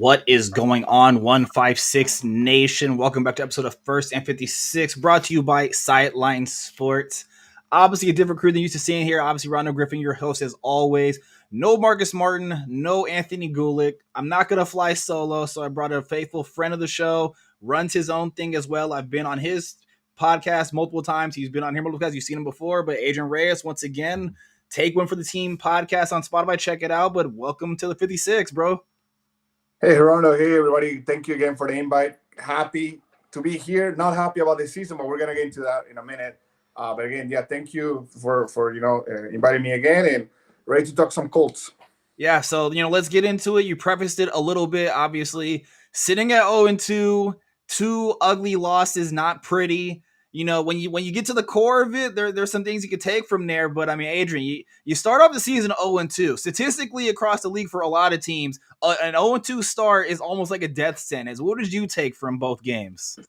What is going on, 156 Nation? Welcome back to episode of First and 56, brought to you by Sideline Sports. Obviously, a different crew than you used to seeing here. Obviously, Rondo Griffin, your host as always. No Marcus Martin, no Anthony Gulick. I'm not going to fly solo, so I brought a faithful friend of the show, runs his own thing as well. I've been on his podcast multiple times. He's been on here multiple times. You've seen him before, but Adrian Reyes, once again, take one for the team podcast on Spotify. Check it out, but welcome to the 56, bro. Hey, Rondo. Hey, everybody. Thank you again for the invite. Happy to be here. Not happy about this season, but we're going to get into that in a minute. But again, thank you for inviting me again and ready to talk some Colts. Yeah, so, let's get into it. You prefaced it a little bit, obviously. Sitting at 0-2, two ugly losses, not pretty. When you get to the core of it, there's some things you could take from there. But, I mean, Adrian, you start off the season 0-2. Statistically, across the league for a lot of teams, an 0-2 start is almost like a death sentence. What did you take from both games?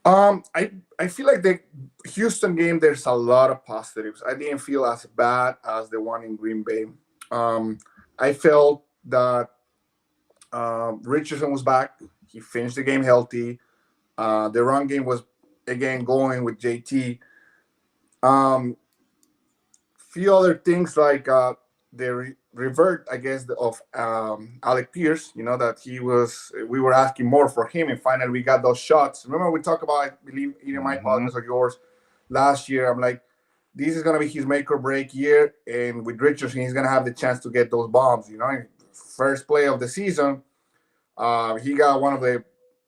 I feel like the Houston game, there's a lot of positives. I didn't feel as bad as the one in Green Bay. I felt that Richardson was back. He finished the game healthy. The run game was, again, going with JT. Few other things like the revert, I guess, of Alec Pierce, that we were asking more for him, and finally we got those shots. Remember we talked about, I believe, either my podcast or yours last year. I'm like, this is going to be his make or break year, and with Richardson, he's going to have the chance to get those bombs, First play of the season, he got one of the,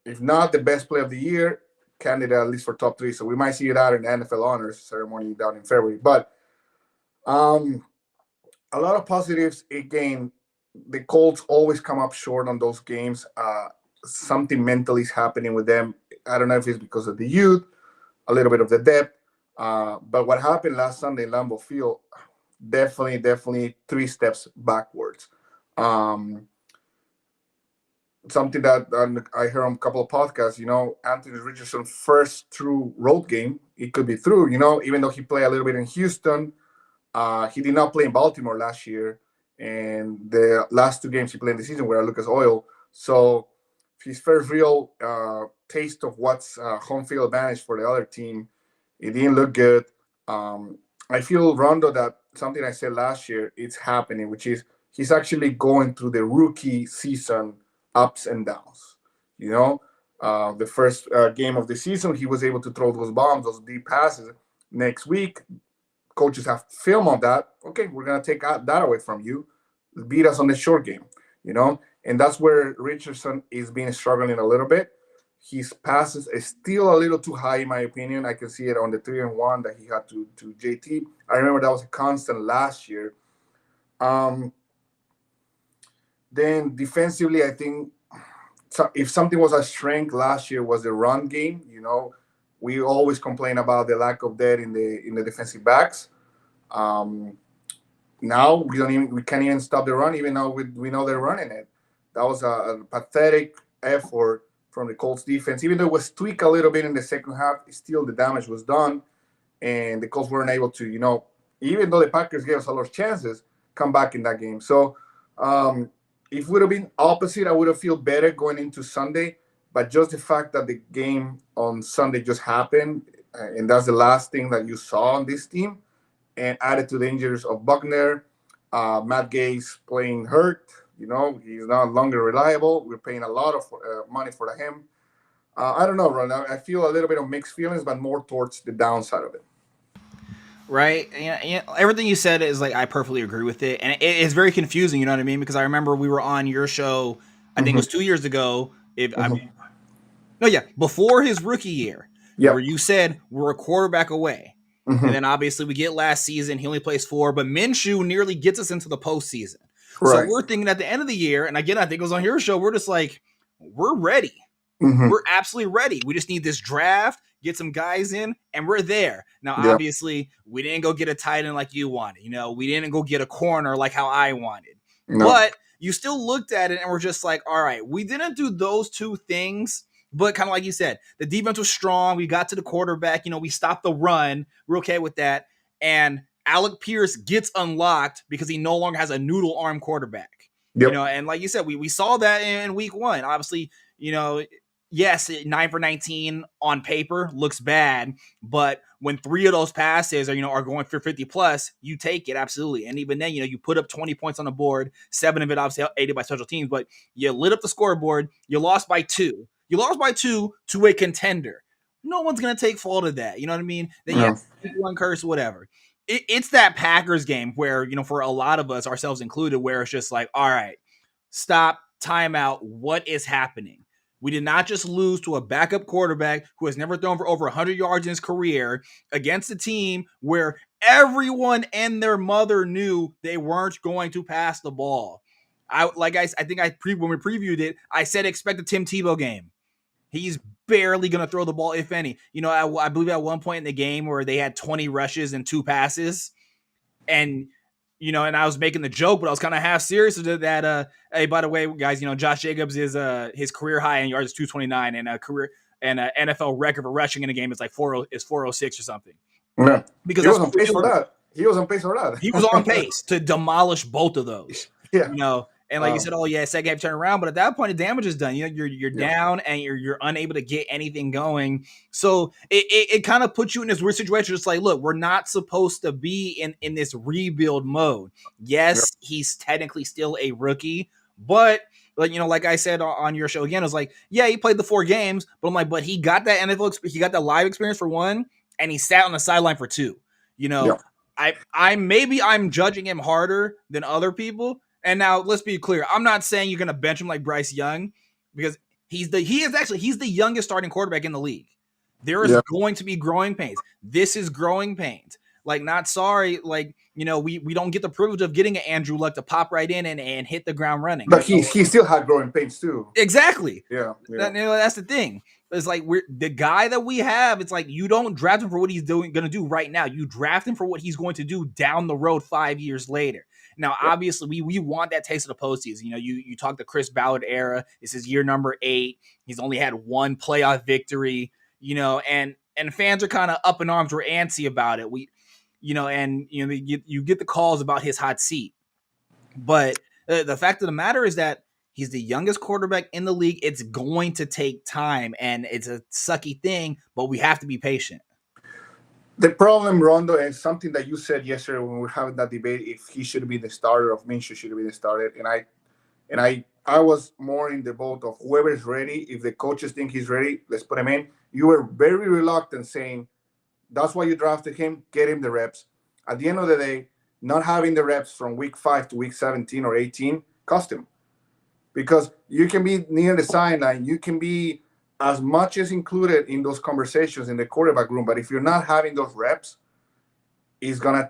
if not the best play of the year, candidate at least for top 3. So we might see that in the NFL honors ceremony down in February. But a lot of positives. Again, the Colts always come up short on those games. Something mentally is happening with them. I don't know if it's because of the youth, a little bit of the depth. But what happened last Sunday in Lambeau Field, definitely 3 steps backwards. Something that I heard on a couple of podcasts, Anthony Richardson's first true road game, it could be through, even though he played a little bit in Houston. He did not play in Baltimore last year, and the last 2 games he played in the season were at Lucas Oil. So his first real taste of what's home field advantage for the other team, it didn't look good. I feel, Rondo, that something I said last year, it's happening, which is he's actually going through the rookie season ups and downs. The first game of the season, he was able to throw those bombs, those deep passes. Next week, coaches have film on that. Okay, we're going to take that away from you. Beat us on the short game, And that's where Richardson is being struggling a little bit. His passes is still a little too high, in my opinion. I can see it on the 3-and-1 that he had to JT. I remember that was a constant last year. Then defensively, I think if something was a strength last year was the run game. We always complain about the lack of depth in the defensive backs. Now we can't even stop the run, even though we know they're running it. That was a pathetic effort from the Colts defense. Even though it was tweaked a little bit in the second half, still the damage was done, and the Colts weren't able to, even though the Packers gave us a lot of chances, come back in that game. So if it would have been opposite, I would have felt better going into Sunday. But just the fact that the game on Sunday just happened, and that's the last thing that you saw on this team, and added to the injuries of Buckner, Matt Gay's playing hurt. He's no longer reliable. We're paying a lot of money for him. I don't know, Ron. I feel a little bit of mixed feelings, but more towards the downside of it. Right. Everything you said is I perfectly agree with it. And it's very confusing, you know what I mean? Because I remember we were on your show, I think it was 2 years ago. Before his rookie year, where you said we're a quarterback away. And then obviously we get last season, he only plays 4, but Minshew nearly gets us into the postseason. Right. So we're thinking at the end of the year, and again, I think it was on your show, we're just like, we're ready. We're absolutely ready. We just need this draft, get some guys in, and we're there. Now, obviously, we didn't go get a tight end like you wanted. We didn't go get a corner like how I wanted. No. But you still looked at it and we're just like, all right, we didn't do those 2 things. But kind of like you said, the defense was strong. We got to the quarterback. We stopped the run. We're okay with that. And Alec Pierce gets unlocked because he no longer has a noodle arm quarterback. You know, and like you said, we saw that in week one. Obviously, you know, yes, 9 for 19 on paper looks bad, but when 3 of those passes are going for 50 plus, you take it absolutely. And even then, you put up 20 points on the board, 7 of it obviously aided by special teams, but you lit up the scoreboard. You lost by 2. You lost by 2 to a contender. No one's gonna take fault of that. You know what I mean? Then one curse, whatever. It's that Packers game where, for a lot of us, ourselves included, where it's just like, all right, stop, timeout, what is happening? We did not just lose to a backup quarterback who has never thrown for over 100 yards in his career against a team where everyone and their mother knew they weren't going to pass the ball. When we previewed it, I said expect a Tim Tebow game. He's barely going to throw the ball, if any. I believe at one point in the game where they had 20 rushes and 2 passes. And, and I was making the joke, but I was kind of half serious with that. Hey, by the way, guys, Josh Jacobs is his career high in yards is 229 and a career and an NFL record for rushing in a game is like 406 or something. Yeah. Because he was on pace for that. He was on pace for that. He was on pace to demolish both of those. Yeah. And like you said, second half turn around, but at that point, the damage is done. You're down and you're unable to get anything going. So it kind of puts you in this weird situation. It's like, look, we're not supposed to be in this rebuild mode. Yes, he's technically still a rookie, but like I said on your show again, I was like, yeah, he played the 4 games, but I'm like, but he got that NFL, he got that live experience for 1, and he sat on the sideline for 2. I'm judging him harder than other people. And now let's be clear. I'm not saying you're going to bench him like Bryce Young because he's the youngest starting quarterback in the league. There is going to be growing pains. This is growing pains. Like, not sorry. Like, we don't get the privilege of getting an Andrew Luck to pop right in and hit the ground running. But he still had growing pains too. Exactly. Yeah. That's the thing. It's like the guy that we have. It's like you don't draft him for what he's going to do right now. You draft him for what he's going to do down the road 5 years later. Now, obviously, we want that taste of the postseason. You talk the Chris Ballard era. This is year number 8. He's only had 1 playoff victory. And fans are kind of up in arms. We're antsy about it. You get the calls about his hot seat. But the fact of the matter is that he's the youngest quarterback in the league. It's going to take time, and it's a sucky thing, but we have to be patient. The problem, Rondo, and something that you said yesterday when we were having that debate, if he should be the starter, of Minshew should be the starter, and I was more in the boat of whoever is ready. If the coaches think he's ready, let's put him in. You were very reluctant saying that's why you drafted him, get him the reps. At the end of the day, not having the reps from week 5 to week 17 or 18 cost him. Because you can be near the sideline, you can be as much as included in those conversations in the quarterback room, but if you're not having those reps, it's gonna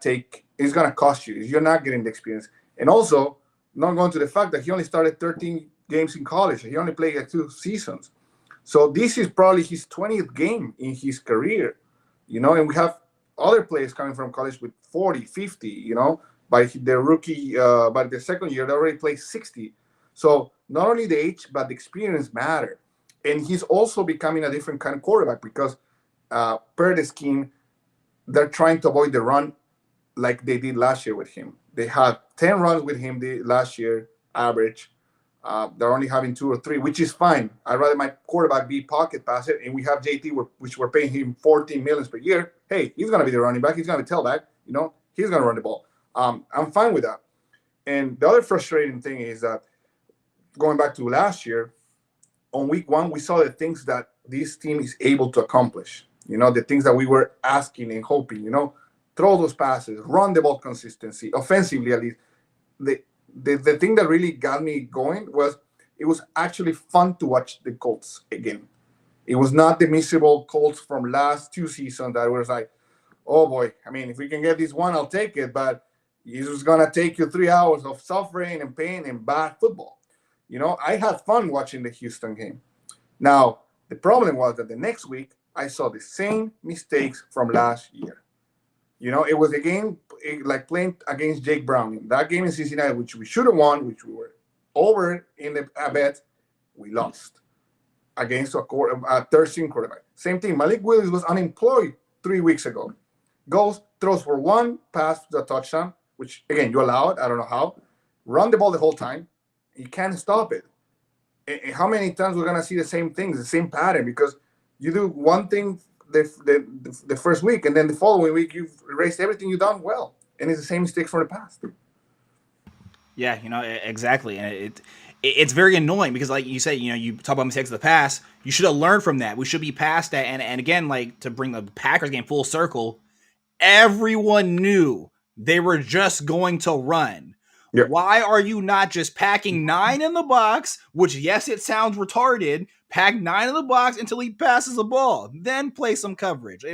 cost you. You're not getting the experience. And also, not going to the fact that he only started 13 games in college. He only played 2 seasons. So this is probably his 20th game in his career, and we have other players coming from college with 40, 50, by the rookie, by the second year, they already played 60. So not only the age, but the experience matter. And he's also becoming a different kind of quarterback because per the scheme, they're trying to avoid the run like they did last year with him. They had 10 runs with him last year, average. They're only having 2 or 3, which is fine. I'd rather my quarterback be pocket passer, and we have JT, which we're paying him $14 million per year. Hey, he's going to be the running back. He's going to be tailback. He's going to run the ball. I'm fine with that. And the other frustrating thing is that going back to last year, on week 1, we saw the things that this team is able to accomplish. The things that we were asking and hoping, throw those passes, run the ball consistency, offensively at least. The thing that really got me going was it was actually fun to watch the Colts again. It was not the miserable Colts from last 2 seasons that was like, oh boy, I mean, if we can get this one, I'll take it, but it's just going to take you 3 hours of suffering and pain and bad football. I had fun watching the Houston game. Now, the problem was that the next week, I saw the same mistakes from last year. It was a game like playing against Jake Browning. That game in Cincinnati, which we should have won, which we were over in the bet, we lost against a third-string quarterback. Same thing. Malik Willis was unemployed 3 weeks ago. Goes, throws for 1 pass to the touchdown, which, again, you allowed. I don't know how. Run the ball the whole time. You can't stop it. And how many times we're gonna see the same things, the same pattern? Because you do one thing the first week, and then the following week you've erased everything you've done well, and it's the same mistakes from the past. Yeah, exactly, and it's very annoying because, like you said, you talk about mistakes of the past. You should have learned from that. We should be past that. And again, like, to bring the Packers game full circle, everyone knew they were just going to run. Yep. Why are you not just packing 9 in the box, which, yes, it sounds retarded, pack 9 in the box until he passes the ball, then play some coverage.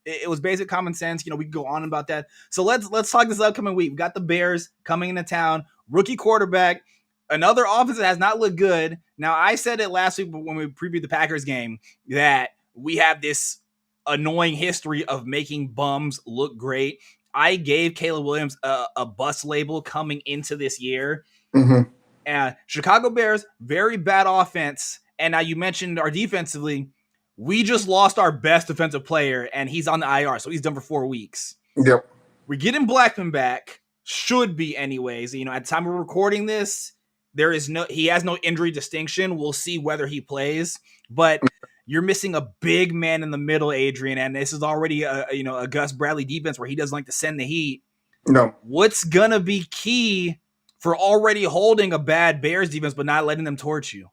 It was basic common sense. We can go on about that. So let's talk this upcoming week. We got the Bears coming into town, rookie quarterback, another offense that has not looked good. Now, I said it last week when we previewed the Packers game that we have this annoying history of making bums look great. I gave Caleb Williams a bus label coming into this year. Mm-hmm. And Chicago Bears, very bad offense. And now you mentioned our defensively. We just lost our best defensive player, and he's on the IR, so he's done for 4 weeks. Yep. We're getting Blackman back. Should be anyways. At the time we're recording this, he has no injury distinction. We'll see whether he plays. But you're missing a big man in the middle, Adrian, and this is already a Gus Bradley defense where he doesn't like to send the heat. No. What's gonna be key for already holding a bad Bears defense but not letting them torch you?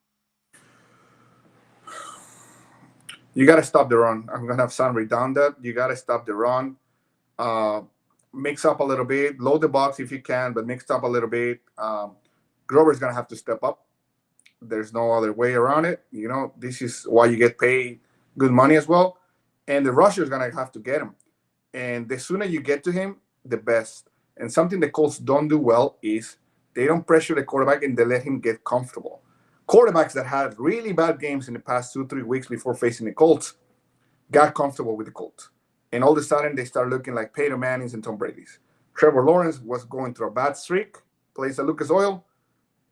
You got to stop the run. I'm gonna have sound redundant. You got to stop the run. Mix up a little bit. Load the box if you can, but mix up a little bit. Grover's gonna have to step up. There's no other way around it. This is why you get paid good money as well. And the rusher's going to have to get him. And the sooner you get to him, the best. And something the Colts don't do well is they don't pressure the quarterback and they let him get comfortable. Quarterbacks that had really bad games in the past 2-3 weeks before facing the Colts got comfortable with the Colts. And all of a sudden, they start looking like Peyton Manning's and Tom Brady's. Trevor Lawrence was going through a bad streak, plays at Lucas Oil,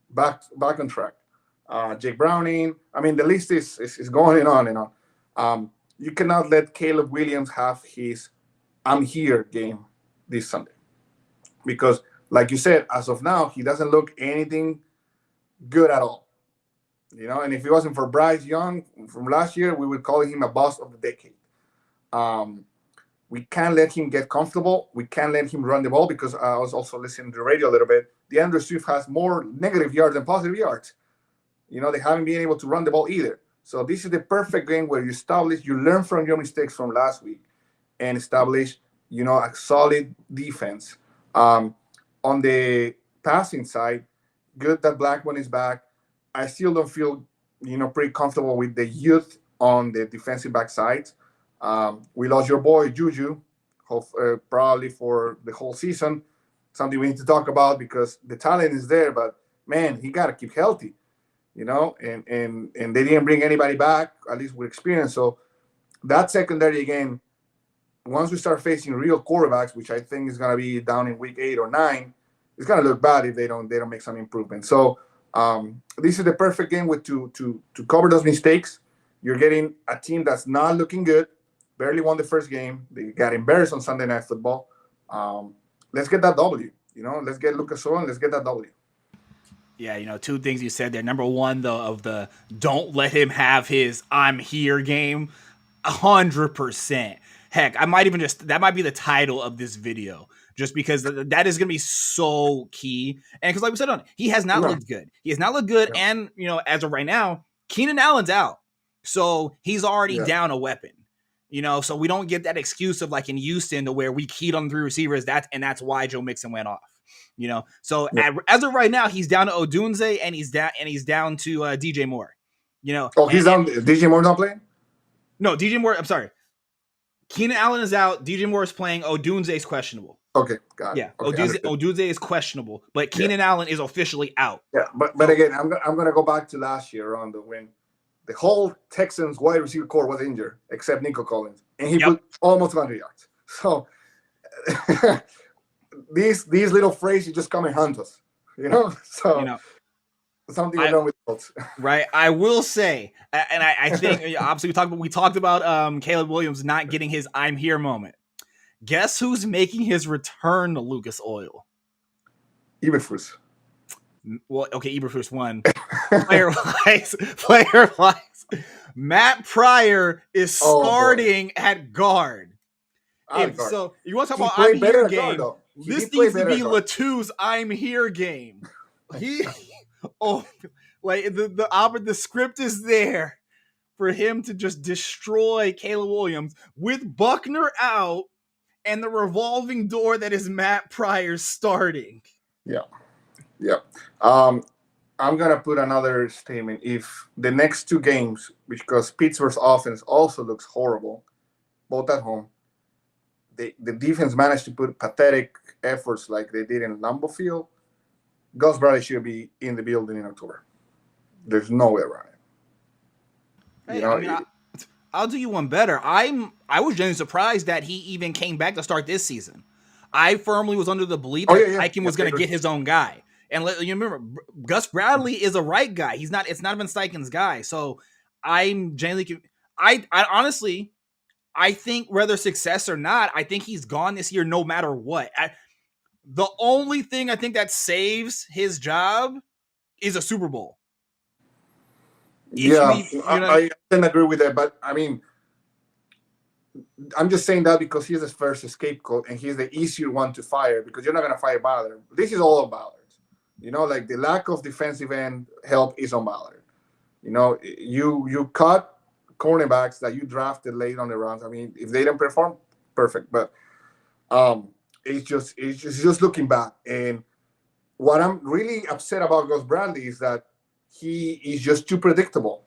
back on track. Jake Browning. I mean, the list is going on and on. You cannot let Caleb Williams have his "I'm here" game this Sunday, because, like you said, as of now, he doesn't look anything good at all. And if it wasn't for Bryce Young from last year, we would call him a boss of the decade. We can't let him get comfortable. We can't let him run the ball, because I was also listening to the radio a little bit. DeAndre Swift has more negative yards than positive yards. They haven't been able to run the ball either. So this is the perfect game where you learn from your mistakes from last week and establish, a solid defense. On the passing side, good that Blackman is back. I still don't feel, pretty comfortable with the youth on the defensive back side. We lost your boy, Juju, probably for the whole season. Something we need to talk about, because the talent is there, but, man, he got to keep healthy. And they didn't bring anybody back, at least with experience. So that secondary, again, once we start facing real quarterbacks, which I think is going to be down in week 8 or 9, it's going to look bad if they don't make some improvement. So this is the perfect game to cover those mistakes. You're getting a team that's not looking good, barely won the first game. They got embarrassed on Sunday Night Football. Let's get that W. Let's get Lucas Oil and let's get that W. Yeah, 2 things you said there. Number 1, though, of the don't let him have his "I'm here" game, 100%. Heck, that might be the title of this video, just because that is going to be so key. And because, like we said, he has not looked good. He has not looked good. Yeah. And, as of right now, Keenan Allen's out. So he's already down a weapon. So we don't get that excuse of, like in Houston, to where we keyed on 3 receivers. That's why Joe Mixon went off. So as of right now, he's down to Odunze and he's down to DJ Moore. He's down. DJ Moore's not playing? No, DJ Moore. I'm sorry. Keenan Allen is out. DJ Moore is playing. Odunze is questionable. Okay, got it. Yeah, okay, Odunze is questionable, but Keenan Allen is officially out. Yeah, but again, I'm gonna go back to last year, Rondo, when the whole Texans wide receiver core was injured except Nico Collins, and he put almost 100 yards. So these little phrases just come and hunt us, So something wrong with Colts. Right. I will say, and I think obviously we talked about Caleb Williams not getting his "I'm here" moment. Guess who's making his return to Lucas Oil? Eberflus. Well, okay, Eberflus won. Player wise, Matt Pryor is starting at guard. So you want to talk about I'm here game? This needs to be Latu's I'm here game. The script is there for him to just destroy Caleb Williams with Buckner out and the revolving door that is Matt Pryor starting. Yeah. I'm going to put another statement. If the next two games, because Pittsburgh's offense also looks horrible, both at home, the defense managed to put pathetic efforts like they did in Lambeau Field, Gus Bradley should be in the building in October. There's no way around it. I'll do you one better. I was genuinely surprised that he even came back to start this season. I firmly was under the belief that Eichen was going to get his own guy. And you remember, Gus Bradley is a right guy. It's not even Steichen's guy. So I'm genuinely, I honestly, I think whether success or not, I think he's gone this year no matter what. The only thing I think that saves his job is a Super Bowl. I can agree with that. But I mean, I'm just saying that because he's the first scapegoat and he's the easier one to fire because you're not going to fire Ballard. This is all about Ballard. Like the lack of defensive end help is on Ballard. You cut cornerbacks that you drafted late on the rounds. I mean, if they don't perform, perfect. But it's just looking back. And what I'm really upset about Gus Bradley is that he is just too predictable.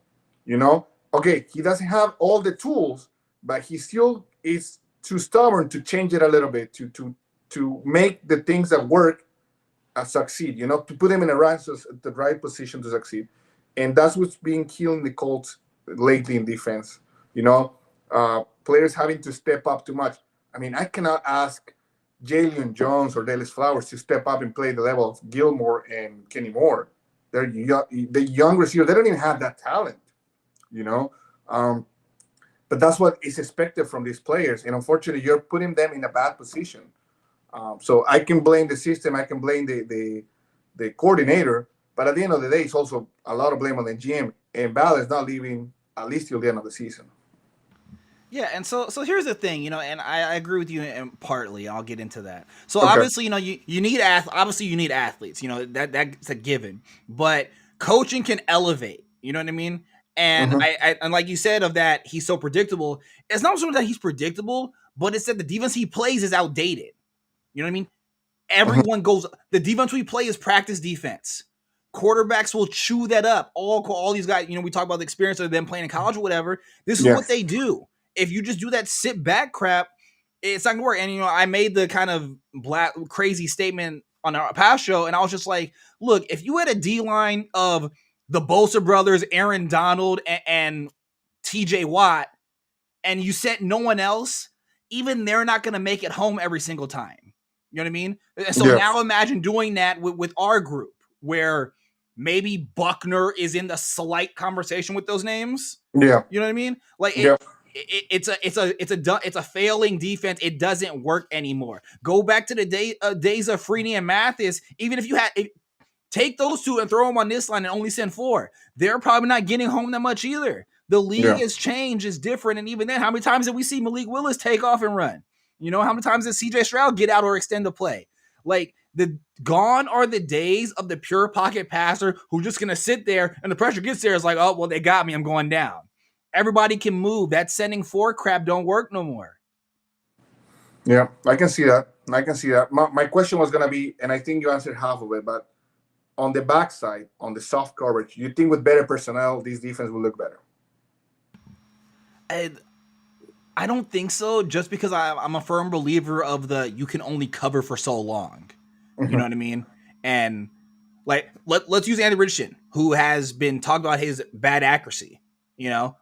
Okay, he doesn't have all the tools, but he still is too stubborn to change it a little bit, to make the things that work succeed, to put them in the right position to succeed. And that's what's been killing the Colts lately in defense. Players having to step up too much. I mean, I cannot ask Jalen Jones or Dallas Flowers to step up and play the level of Gilmore and Kenny Moore. They're the young receivers. They don't even have that talent, but that's what is expected from these players. And unfortunately, you're putting them in a bad position. So I can blame the system. I can blame the coordinator. But at the end of the day, it's also a lot of blame on the GM. And Ballard's not leaving at least till the end of the season. Yeah, and so here's the thing, and I agree with you, and partly I'll get into that. So obviously, you need athletes, that's a given. But coaching can elevate, you know what I mean? And and like you said of that, he's so predictable. It's not so much that he's predictable, but it's that the defense he plays is outdated. You know what I mean? Everyone goes. The defense we play is practice defense. Quarterbacks will chew that up. All these guys, we talk about the experience of them playing in college or whatever. This is what they do. If you just do that sit back crap, it's not gonna work. And I made the kind of crazy statement on our past show, and I was just like, look, if you had a D line of the Bosa brothers, Aaron Donald, and TJ Watt, and you set no one else, even they're not gonna make it home every single time. You know what I mean? So now imagine doing that with our group, where maybe Buckner is in the slight conversation with those names. Yeah, you know what I mean? Like it's a failing defense. It doesn't work anymore. Go back to the days of Freeney and Mathis. Even if you take those two and throw them on this line and only send 4, they're probably not getting home that much either. The league has changed, it's different, and even then, how many times did we see Malik Willis take off and run? How many times did CJ Stroud get out or extend the play? Like, gone are the days of the pure pocket passer who's just gonna sit there and the pressure gets there. It's like, oh well, they got me, I'm going down. Everybody can move. That sending 4 crap don't work no more. Yeah, I can see that. My question was going to be, and I think you answered half of it, but on the backside, on the soft coverage, you think with better personnel, this defense will look better? I don't think so, just because I'm a firm believer of you can only cover for so long. You know what I mean? And like, let's use Andy Richardson, who has been talked about his bad accuracy.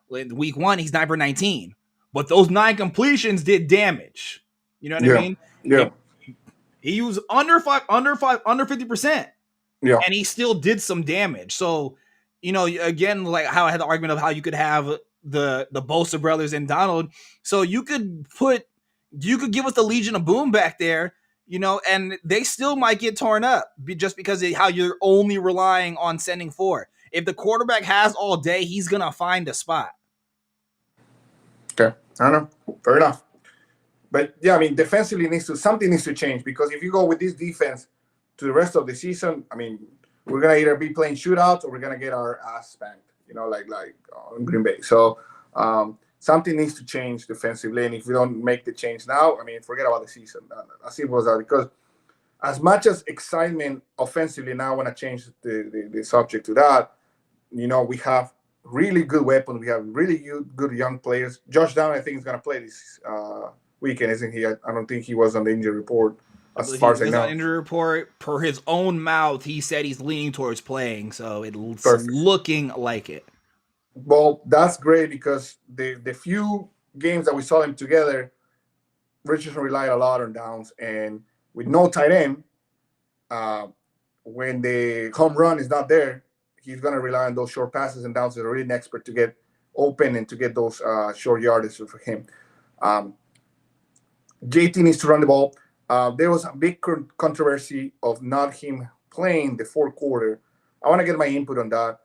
Week 1, he's 9 for 19, but those 9 completions did damage. You know what I mean? Yeah. He was under 50%. Yeah. And he still did some damage. So, again, like how I had the argument of how you could have the Bosa brothers and Donald. So you could give us the Legion of Boom back there. and they still might get torn up just because of how you're only relying on sending 4. If the quarterback has all day, he's going to find a spot. Okay. I don't know. Fair enough. But yeah, I mean, defensively something needs to change, because if you go with this defense to the rest of the season, I mean, we're gonna either be playing shootouts or we're gonna get our ass spanked, like in Green Bay. So something needs to change defensively, and if we don't make the change now, I mean, forget about the season. As simple as that. Because as much as excitement offensively, now I want to change the subject to that. We have really good weapons. We have really good young players. Josh Down, I think, is gonna play this weekend, isn't he? I don't think he was on the injury report. As far as I know, on injury report, per his own mouth, he said he's leaning towards playing, so it's looking like it. Well, that's great, because the few games that we saw them together, Richardson relied a lot on downs, and with no tight end, when the home run is not there, he's going to rely on those short passes and downs. Is really an expert to get open and to get those short yardage for him. JT needs to run the ball. There was a big controversy of not him playing the fourth quarter. I want to get my input on that.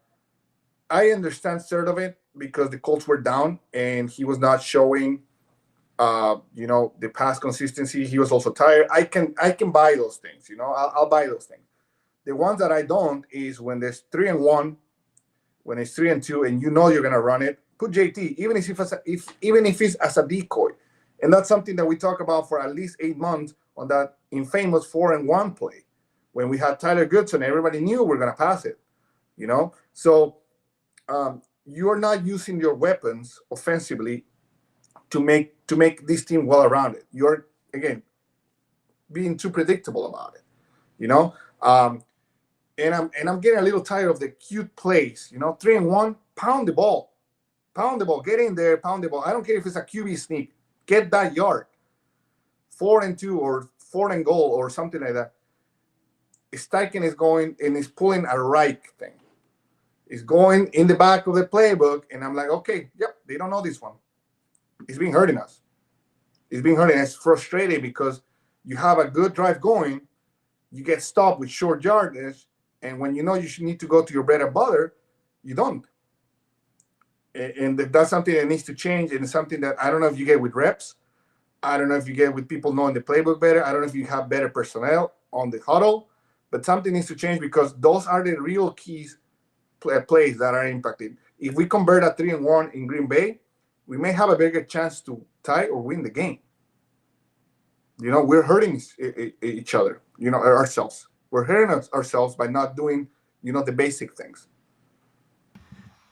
I understand sort of it, because the Colts were down and he was not showing, the pass consistency. He was also tired. I can buy those things. I'll buy those things. The ones that I don't is when there's 3-1, when it's 3-2, and you're gonna run it. Put JT, even if it's as a decoy. And that's something that we talk about for at least 8 months on that infamous 4-1 play, when we had Tyler Goodson. Everybody knew we're going to pass it, So you're not using your weapons offensively to make this team well around it. You're, again, being too predictable about it, And I'm getting a little tired of the cute plays. 3-1, pound the ball, get in there, pound the ball. I don't care if it's a QB sneak. Get that yard. 4-2 or 4-goal or something like that. Steichen is going and is pulling a Reich thing. He's going in the back of the playbook, and I'm like, okay, yep, they don't know this one. It's been hurting us. It's frustrating, because you have a good drive going, you get stopped with short yardage, and when you should need to go to your bread and butter, you don't. And that's something that needs to change, and it's something that I don't know if you get with reps. I don't know if you get with people knowing the playbook better. I don't know if you have better personnel on the huddle, but something needs to change, because those are the real keys plays that are impacted. If we convert a 3-1 in Green Bay, we may have a bigger chance to tie or win the game. We're hurting each other, ourselves. We're hurting ourselves by not doing, the basic things.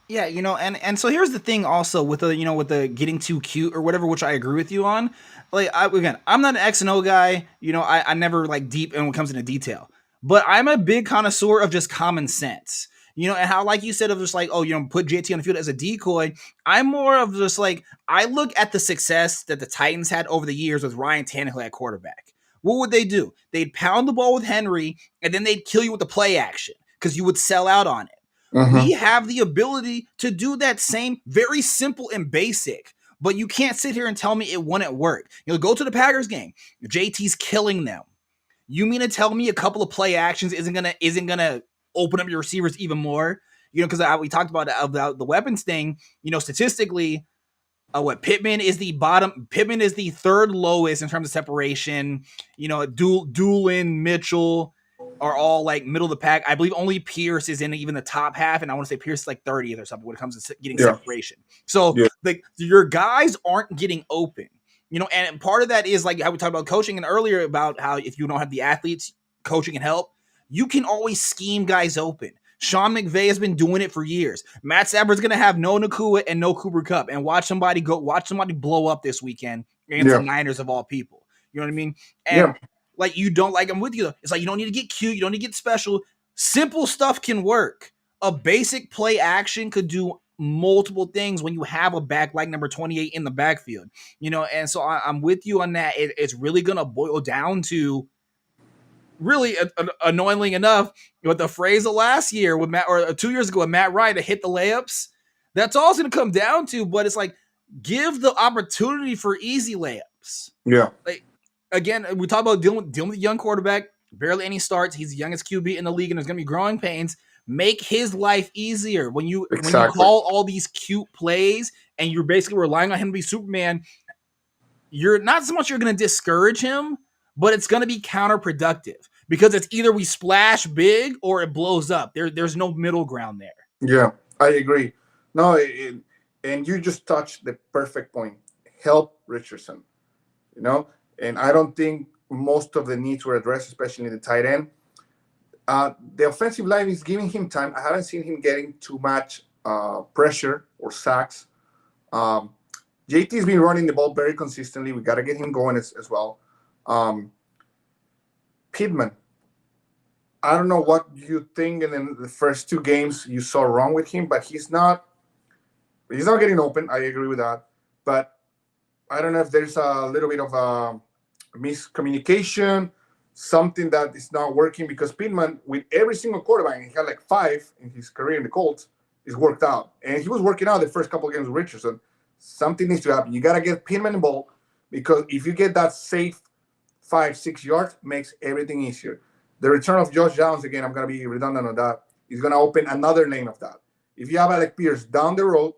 Yeah, and so here's the thing also with the getting too cute or whatever, which I agree with you on. I'm not an X and O guy. I never deep when it comes into detail, but I'm a big connoisseur of just common sense. And how, like you said, of just put JT on the field as a decoy. I'm more of just I look at the success that the Titans had over the years with Ryan Tannehill at quarterback. What would they do? They'd pound the ball with Henry, and then they'd kill you with the play action, because you would sell out on it. Mm-hmm. We have the ability to do that same, very simple and basic, but you can't sit here and tell me it wouldn't work. Go to the Packers game. JT's killing them. You mean to tell me a couple of play actions isn't gonna open up your receivers even more? Because we talked about the weapons thing. Statistically, Pittman is the bottom. Pittman is the third lowest in terms of separation. Doolin, Mitchell are all middle of the pack. I believe only Pierce is in even the top half, and I want to say Pierce is 30th or something when it comes to getting separation. So your guys aren't getting open. And part of that is how we talked about coaching and earlier about how if you don't have the athletes, coaching can help. You can always scheme guys open. Sean McVay has been doing it for years. Matt Stafford's going to have no Nakua and no Cooper Kupp, and watch somebody blow up this weekend against the Niners of all people. You know what I mean? And I'm with you though. It's you don't need to get cute. You don't need to get special. Simple stuff can work. A basic play action could do multiple things when you have a back like number 28 in the backfield. And so I'm with you on that. It's really going to boil down to, really, annoyingly enough, with the phrase of last year with Matt, or 2 years ago with Matt Ryan to hit the layups. That's all it's going to come down to. But it's give the opportunity for easy layups. Yeah. again, we talk about dealing with a young quarterback, barely any starts. He's the youngest QB in the league, and there's going to be growing pains. Make his life easier when you call all these cute plays and you're basically relying on him to be Superman. You're not so much you're going to discourage him, but it's going to be counterproductive because it's either we splash big or it blows up. There's no middle ground there. Yeah, I agree. No, and you just touched the perfect point. Help Richardson, and I don't think most of the needs were addressed, especially in the tight end. The offensive line is giving him time. I haven't seen him getting too much pressure or sacks. JT's been running the ball very consistently. We got to get him going as well. Pittman, I don't know what you think in the first two games you saw wrong with him, but he's not getting open. I agree with that. But I don't know if there's a little bit of miscommunication, something that is not working, because Pittman, with every single quarterback, he had like 5 in his career in the Colts, is worked out. And he was working out the first couple of games with Richardson. Something needs to happen. You got to get Pittman the ball, because if you get that safe 5-6 yards, makes everything easier. The return of Josh Downs, again, I'm going to be redundant on that, is going to open another lane of that. If you have Alec Pierce down the road,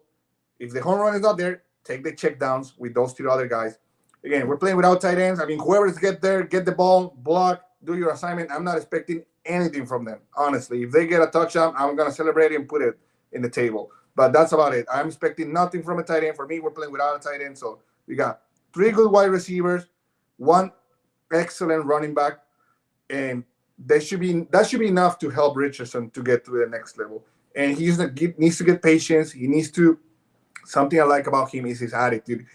if the home run is not there, take the check downs with those 2 other guys. Again, we're playing without tight ends. I mean, whoever's get there, get the ball, block, do your assignment. I'm not expecting anything from them, honestly. If they get a touchdown, I'm going to celebrate it and put it in the table. But that's about it. I'm expecting nothing from a tight end. For me, we're playing without a tight end. So we got 3 good wide receivers, 1 excellent running back, and that should be enough to help Richardson to get to the next level. And he needs to get patience. He needs to. Something I like about him is his attitude.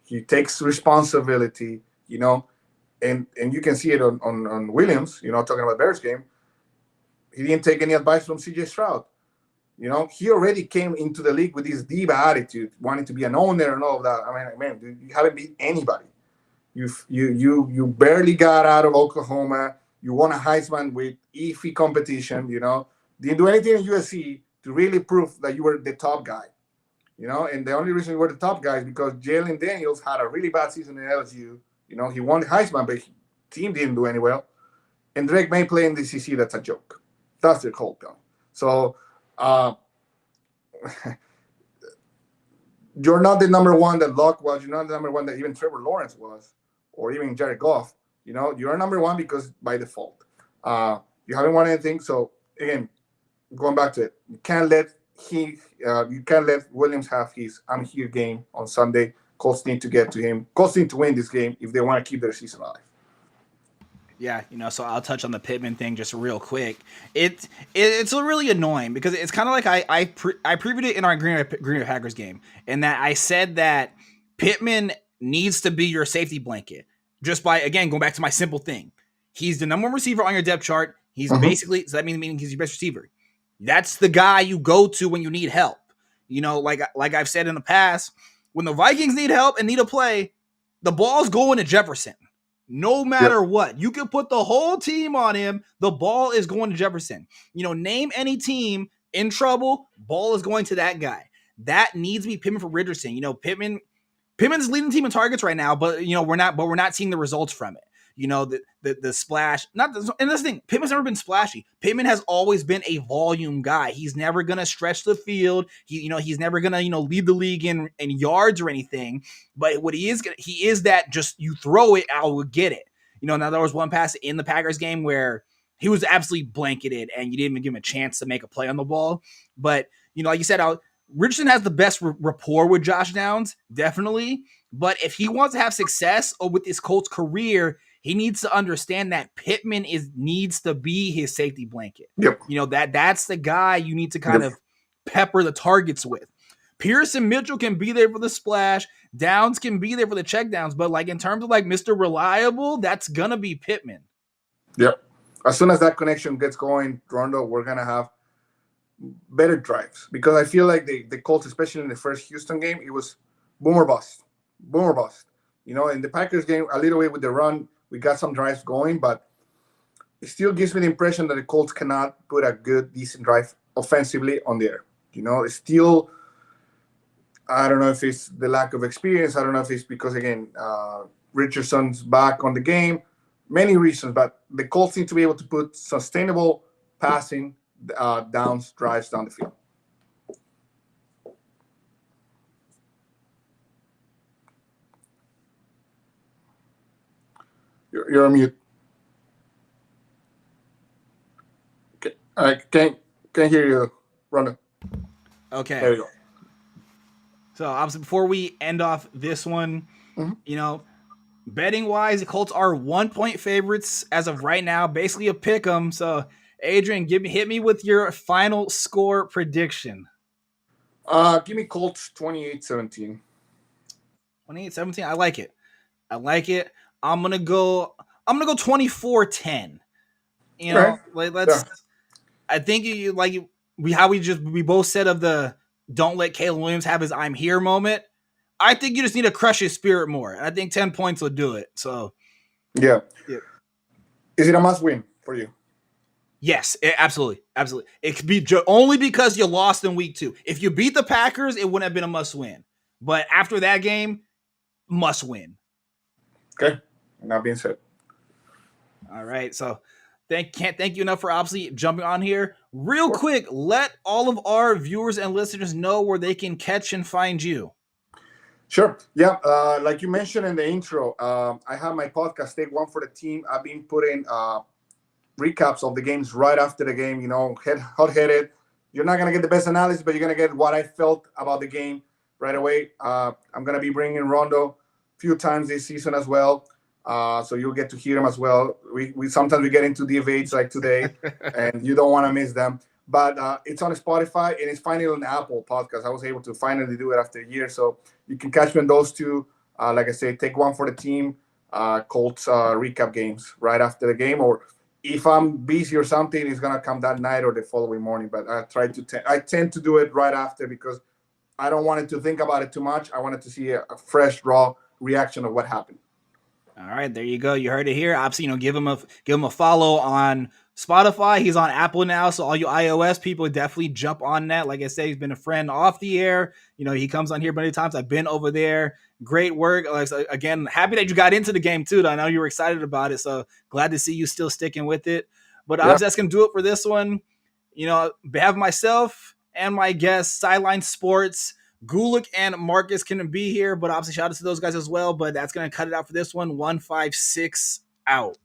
He takes responsibility, and you can see it on Williams, talking about Bears game. He didn't take any advice from CJ Stroud. He already came into the league with this diva attitude, wanting to be an owner and all of that. I mean, man, dude, you haven't beat anybody. You barely got out of Oklahoma. You won a Heisman with iffy competition. Didn't do anything in USC to really prove that you were the top guy. And the only reason you were the top guy is because Jalen Daniels had a really bad season in LSU. He won the Heisman, but his team didn't do any well. And Drake May play in the CC, that's a joke. That's their whole point. So you're not the number one that Luck was. You're not the number one that even Trevor Lawrence was, or even Jared Goff. You're number one because by default. You haven't won anything. So, again, going back to it, you can't let Williams have his I'm here game on Sunday. Colts need to get to him. Colts need to win this game if they want to keep their season alive. Yeah, so I'll touch on the Pittman thing just real quick. It's really annoying because it's kind of like I previewed it in our Green Bay Packers game, and that I said that Pittman needs to be your safety blanket. Just by, again, going back to my simple thing. He's the number 1 receiver on your depth chart. He's basically, so that means he's your best receiver. That's the guy you go to when you need help. Like I've said in the past, when the Vikings need help and need a play, the ball's going to Jefferson. No matter what. You can put the whole team on him, the ball is going to Jefferson. Name any team in trouble, ball is going to that guy. That needs to be Pittman for Richardson. Pittman's leading the team in targets right now, but we're not seeing the results from it. The splash, and this thing, Pittman's never been splashy. Pittman has always been a volume guy. He's never gonna stretch the field. He's never gonna lead the league in yards or anything. But what he is that just you throw it, I will get it. Now there was one pass in the Packers game where he was absolutely blanketed and you didn't even give him a chance to make a play on the ball. But like you said, Richardson has the best rapport with Josh Downs, definitely. But if he wants to have success with his Colts career, he needs to understand that Pittman needs to be his safety blanket. Yep. That's the guy you need to kind of pepper the targets with. Pierce and Mitchell can be there for the splash. Downs can be there for the check downs. But in terms of Mr. Reliable, that's going to be Pittman. Yep. As soon as that connection gets going, Rondo, we're going to have better drives. Because I feel like the Colts, especially in the first Houston game, it was boom or bust. Boom or bust. In the Packers game, a little bit with the run, we got some drives going, but it still gives me the impression that the Colts cannot put a good, decent drive offensively on there. It's still, I don't know if it's the lack of experience. I don't know if it's because, again, Richardson's back on the game. Many reasons, but the Colts need to be able to put sustainable passing drives down the field. You're on mute. Okay. I can't hear you, Rondo. Okay. There you go. So obviously, before we end off this one, betting wise, the Colts are 1-point favorites as of right now, basically a pick 'em. So Adrian, hit me with your final score prediction. Give me Colts 28-17. 28-17. I like it. I'm gonna go 24-10. Let's. Yeah. I think we both said of the don't let Caleb Williams have his I'm here moment. I think you just need to crush his spirit more. And I think 10 points will do it. So yeah. Is it a must win for you? Yes, absolutely. It could be only because you lost in week 2. If you beat the Packers, it wouldn't have been a must win. But after that game, must win. Okay. That being said. All right. So can't thank you enough for obviously jumping on here. Real quick, let all of our viewers and listeners know where they can catch and find you. Sure. Yeah. Like you mentioned in the intro, I have my podcast, Take One for the Team. I've been putting recaps of the games right after the game, hot-headed. You're not going to get the best analysis, but you're going to get what I felt about the game right away. I'm going to be bringing Rondo a few times this season as well. So you'll get to hear him as well. We sometimes we get into debates like today, and you don't want to miss them. But it's on Spotify, and it's finally on Apple Podcast. I was able to finally do it after a year. So you can catch me on those two. Like I say, Take One for the Team, Colts recap games right after the game. Or if I'm busy or something, it's going to come that night or the following morning. But I tend to do it right after because I don't want it to think about it too much. I wanted to see a fresh, raw reaction of what happened. All right, there you go. You heard it here. Obviously, give him a follow on Spotify. He's on Apple now, so all you iOS people definitely jump on that. Like I said, he's been a friend off the air. He comes on here many times. I've been over there. Great work. Again, happy that you got into the game too. I know you were excited about it, so glad to see you still sticking with it. But obviously, that's gonna do it for this one. Behalf of myself and my guests, Sideline Sports. Gulick and Marcus can be here, but obviously shout out to those guys as well. But that's going to cut it out for this one. 156 out.